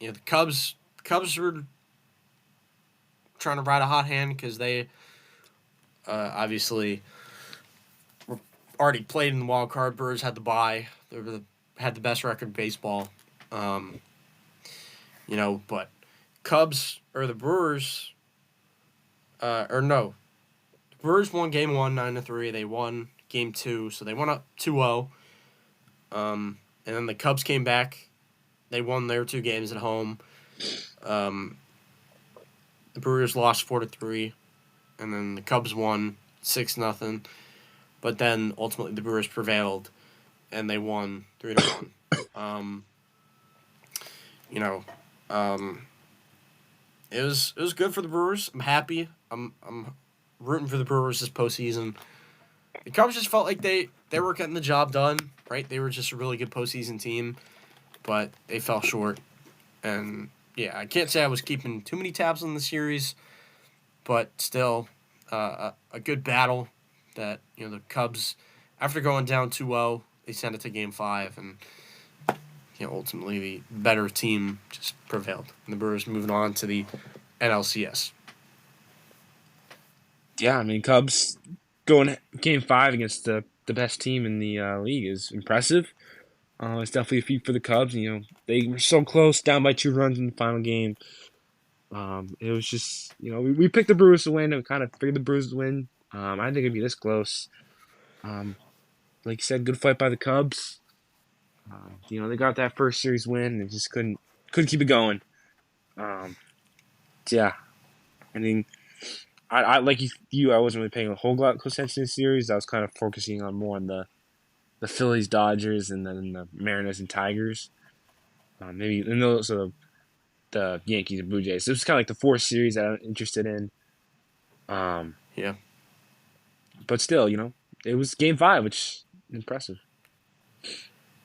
the Cubs were trying to ride a hot hand because they obviously were already played in the wild card. Brewers had the bye. Had the best record in baseball. Um, but Cubs or the Brewers, or no, the Brewers won game 1 9-3. They won game 2, so they went up 2-0. And then the Cubs came back. They won their 2 games at home. Um, the Brewers lost 4-3, and then the Cubs won 6-0. But then ultimately the Brewers prevailed, and they won 3-1. You know, um, it was good for the Brewers. I'm happy. I'm rooting for the Brewers this postseason. The Cubs just felt like they were getting the job done. Right, they were just a really good postseason team, but they fell short. And yeah, I can't say I was keeping too many tabs on the series, but still, a good battle. That the Cubs, after going down 2-0, they sent it to Game 5, and ultimately the better team just prevailed. And the Brewers moving on to the NLCS. Yeah, I mean Cubs going game 5 against the best team in the league is impressive. It's definitely a feat for the Cubs. They were so close, down by 2 runs in the final game. It was just, we picked the Brewers to win and kind of figured the Brewers to win. I didn't think it'd be this close. Um, like you said, good fight by the Cubs. They got that first series win and just couldn't keep it going. Yeah, I mean, I like you. I wasn't really paying a whole lot close attention to the series. I was kind of focusing on more on the Phillies, Dodgers, and then the Mariners and Tigers. Maybe and also the Yankees and Blue Jays. So it was kind of like the four series that I'm interested in. Um, Yeah. but still, it was Game 5, which is impressive.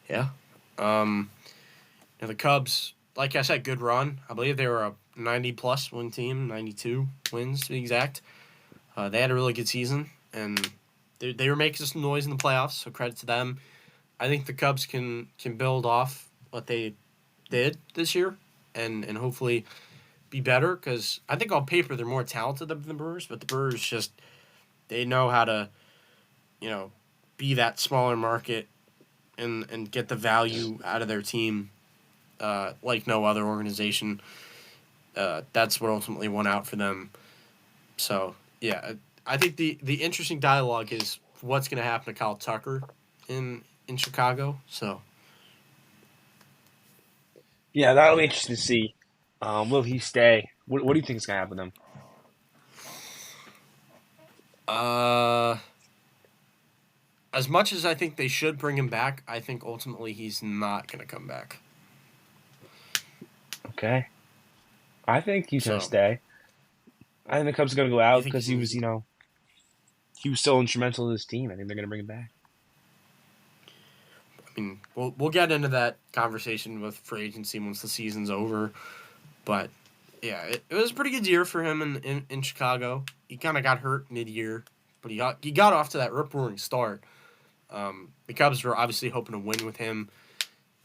Yeah. The Cubs, like I said, good run. I believe they were a 90-plus win team, 92 wins to be exact. They had a really good season, and they were making some noise in the playoffs, so credit to them. I think the Cubs can build off what they did this year and hopefully be better because I think on paper they're more talented than the Brewers, but the Brewers just they know how to, you know, be that smaller market and get the value out of their team like no other organization. That's what ultimately won out for them. So yeah, I think the interesting dialogue is what's going to happen to Kyle Tucker in Chicago. So Yeah, that'll be interesting to see. Will he stay? What do you think is gonna happen with him? uh, as much as I think they should bring him back, I think ultimately he's not going to come back. Okay, I think he's gonna So stay. I think the Cubs are gonna go you out think because he's he going was, to? he was so instrumental to this team. I think they're gonna bring him back. I mean, we'll get into that conversation with free agency once the season's over. But yeah, it was a pretty good year for him in Chicago. He kind of got hurt mid year, but he got off to that rip roaring start. The Cubs were obviously hoping to win with him.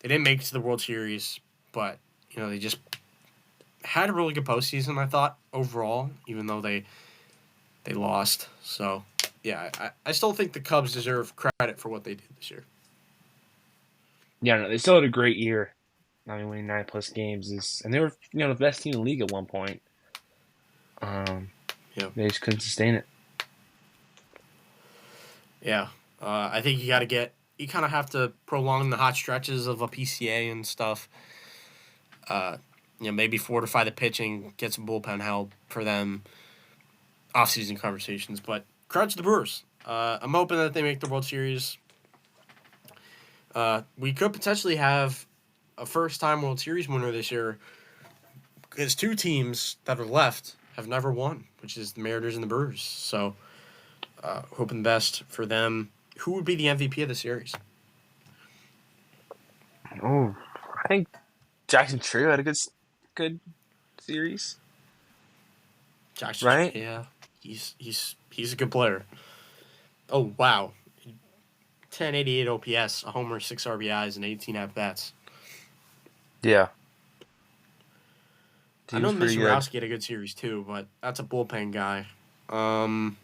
They didn't make it to the World Series, but they just had a really good postseason. I thought overall, even though they lost. So yeah, I still think the Cubs deserve credit for what they did this year. Yeah, no, they still had a great year. I mean, winning 9+ games and they were, the best team in the league at one point. Um, Yeah, they just couldn't sustain it. yeah. I think you kind of have to prolong the hot stretches of a PCA and stuff. Uh, maybe fortify the pitching, get some bullpen help for them, off-season conversations. But credit to the Brewers. I'm hoping that they make the World Series. We could potentially have a first-time World Series winner this year because two teams that are left have never won, which is the Mariners and the Brewers. So, hoping the best for them. Who would be the MVP of the series? Oh, I think Jackson Trio had a good series, Jackson. right? Yeah, he's a good player. Oh wow, 1088 OPS, a homer, 6 RBIs, and 18 at bats. Yeah, I he know was pretty good. Mizurowski had a good series too, but that's a bullpen guy. Um,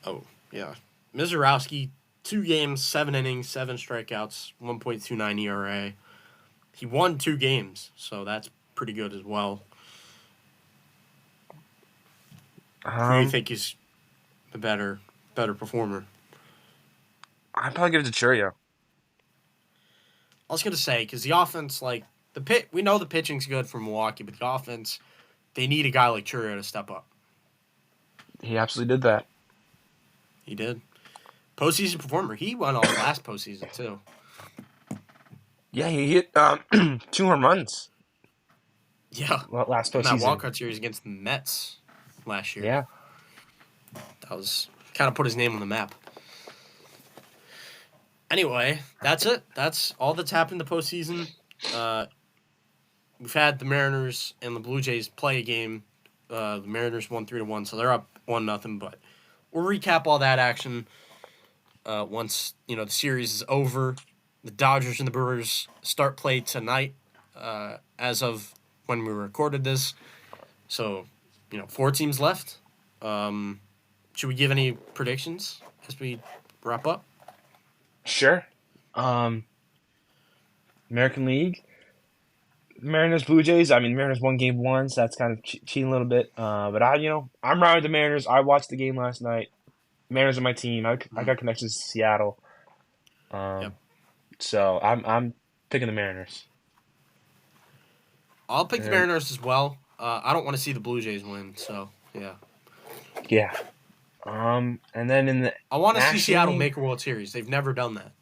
oh yeah, Mizurowski, 2 games, 7 innings, 7 strikeouts, 1.29 ERA. He won 2 games, so that's pretty good as well. Who do you Um, think is the better performer? I'd probably give it to Churio. I was gonna say because the offense, like we know the pitching's good for Milwaukee, but the offense, they need a guy like Churio to step up. He absolutely did that. He did. Postseason performer. He went off last postseason too. Yeah, he hit 2 home runs Yeah, last in that postseason. wildcard series against the Mets last year. Yeah. That was kind of put his name on the map. Anyway, that's it. That's all that's happened the postseason. Uh, we've had the Mariners and the Blue Jays play a game. The Mariners won 3-1, so they're up 1-0. But we'll recap all that action once the series is over. The Dodgers and the Brewers start play tonight, as of when we recorded this. So, 4 teams left. Um, should we give any predictions as we wrap up? Sure. Um, American League, Mariners, Blue Jays. I mean, Mariners won game 1, so that's kind of cheating a little bit. But I'm riding with the Mariners. I watched the game last night. Mariners are my team. I Mm, got connections to Seattle. yep. Um, so I'm picking the Mariners. I'll pick the And Mariners as well. I don't want to see the Blue Jays win. So yeah, Yeah. And then in the I want to see National Seattle League, make a World Series. They've never done that.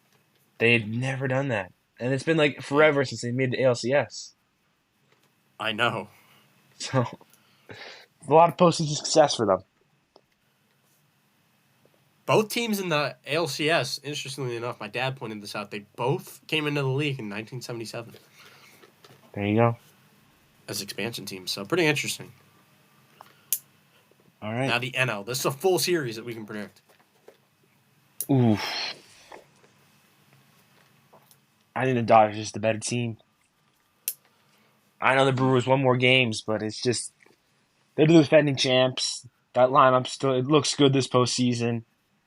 they've never done that, and it's been like Yeah, forever since they made the ALCS. I know. So a lot of postseason success for them. Both teams in the ALCS, interestingly enough, my dad pointed this out. They both came into the league in 1977 There you go. as expansion teams. So pretty interesting. All right. Now the NL. This is a full series that we can predict. Ooh, I think the Dodgers are just the better team. I know the Brewers won more games, but it's just they're the defending champs. That lineup still it looks good this postseason.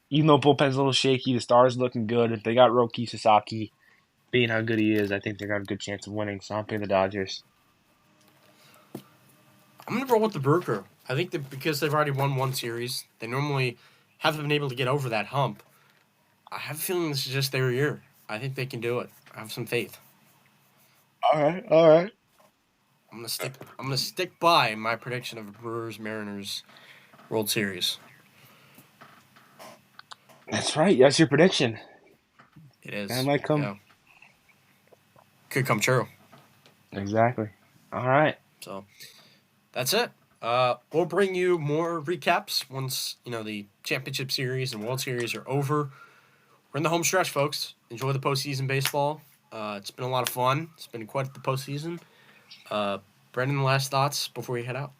Even though bullpen's a little shaky, the stars looking good. If they got Roki Sasaki, being how good he is, I think they got a good chance of winning. So I'm picking the Dodgers. I'm going to roll with the Brew Crew. I think that because they've already won one series, they normally haven't been able to get over that hump. I have a feeling this is just their year. I think they can do it. I have some faith. All right, all right. I'm gonna stick by my prediction of a Brewers Mariners World Series. That's right. That's your prediction. It That is. might come. Yeah. Could come true. Exactly. All right. So that's it. We'll bring you more recaps once the championship series and World Series are over. We're in the home stretch, folks. Enjoy the postseason baseball. It's been a lot of fun. It's been quite the postseason. Brendan, last thoughts before you head out?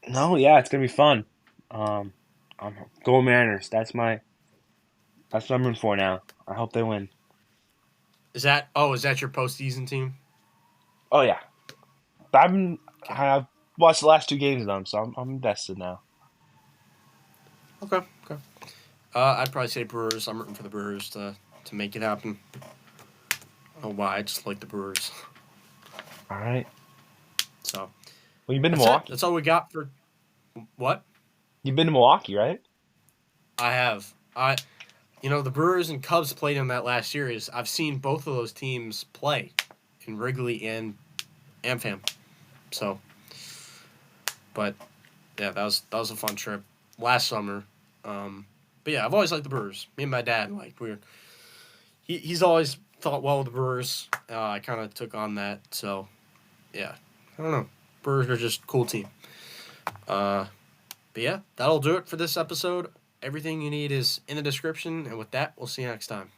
No, yeah, it's gonna be fun. Um, I'm go Mariners. That's what I'm rooting for now. I hope they win. Is that your postseason team? Oh yeah, Okay. I've watched the last two games of them, so I'm invested now. Okay. Okay. I'd probably say Brewers. I'm rooting for the Brewers to make it happen. Oh, why? I just like the Brewers. All right. So Well, you've been to that's it. Milwaukee. That's all we got for what You've been to Milwaukee, right? I have. The Brewers and Cubs played in that last series. I've seen both of those teams play in Wrigley and AmFam. So, but yeah, that was a fun trip last summer. But yeah, I've always liked the Brewers. Me and my dad, he's always thought well of the Brewers. I kind of took on that. So yeah, I don't know. Brewers are just a cool team. But yeah, that'll do it for this episode. Everything you need is in the description. And with that, we'll see you next time.